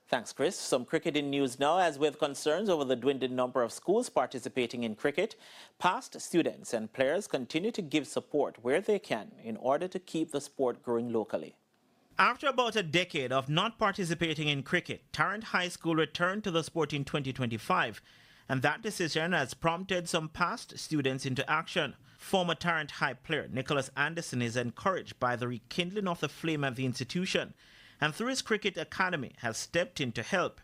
Thanks, Chris. Some cricketing news now. As with concerns over the dwindling number of schools participating in cricket, past students and players continue to give support where they can in order to keep the sport growing locally. After about a decade of not participating in cricket, Tarrant High School returned to the sport in 2025, and that decision has prompted some past students into action. Former Tarrant High player Nicholas Anderson is encouraged by the rekindling of the flame at the institution, and through his cricket academy has stepped in to help.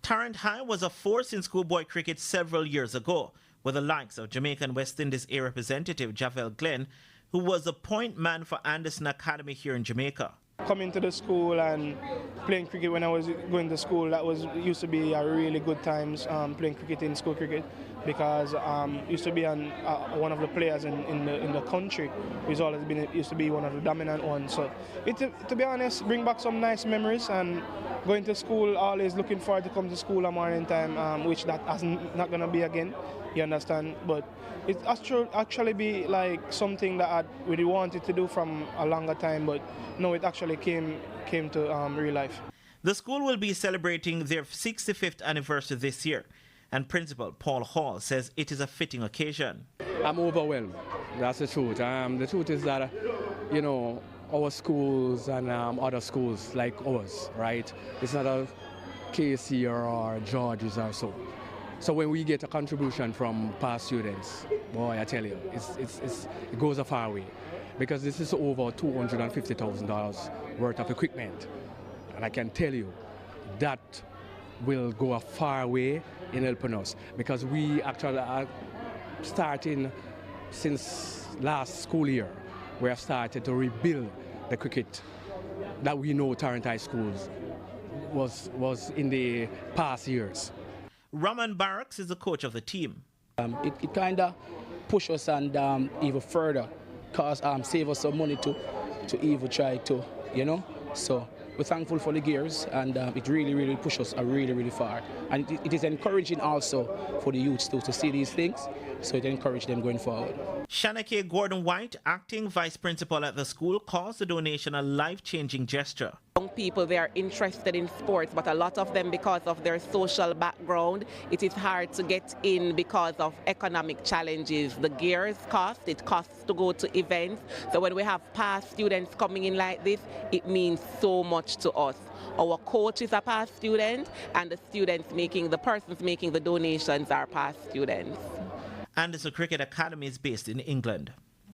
Tarrant High was a force in schoolboy cricket several years ago, with the likes of Jamaican West Indies A representative Javel Glenn, who was the point man for Anderson Academy here in Jamaica. Coming to the school and playing cricket when I was going to school, used to be a really good times playing cricket in school cricket, because used to be one of the players in the country. Used to be one of the dominant ones. So to be honest, bring back some nice memories, and going to school, always looking forward to come to school at morning time, which that has not going to be again. You understand? But it actually be like something that I really wanted to do from a longer time, but no, it actually came to real life. The school will be celebrating their 65th anniversary this year, and Principal Paul Hall says it is a fitting occasion. I'm overwhelmed. That's the truth. The truth is that, our schools and other schools like ours, right? It's not a KC or George's or so. So when we get a contribution from past students, boy, I tell you, it goes a far way. Because this is over $250,000 worth of equipment. And I can tell you, that will go a far way in helping us. Because we actually are starting since last school year. We have started to rebuild the cricket that we know Tarrant High Schools was in the past years. Raman Barracks is the coach of the team. It kind of pushes us and even further, cause save us some money to even try to, So we're thankful for the gears, and it really pushes us really far. And it is encouraging also for the youths to see these things, so it encourages them going forward. Shanake Gordon-White, acting vice principal at the school, calls the donation a life-changing gesture. Young people, they are interested in sports, but a lot of them, because of their social background, it is hard to get in because of economic challenges. The gears cost, it costs to go to events. So when we have past students coming in like this, it means so much to us. Our coach is a past student, and the persons making the donations are past students. Anderson Cricket Academy is based in England.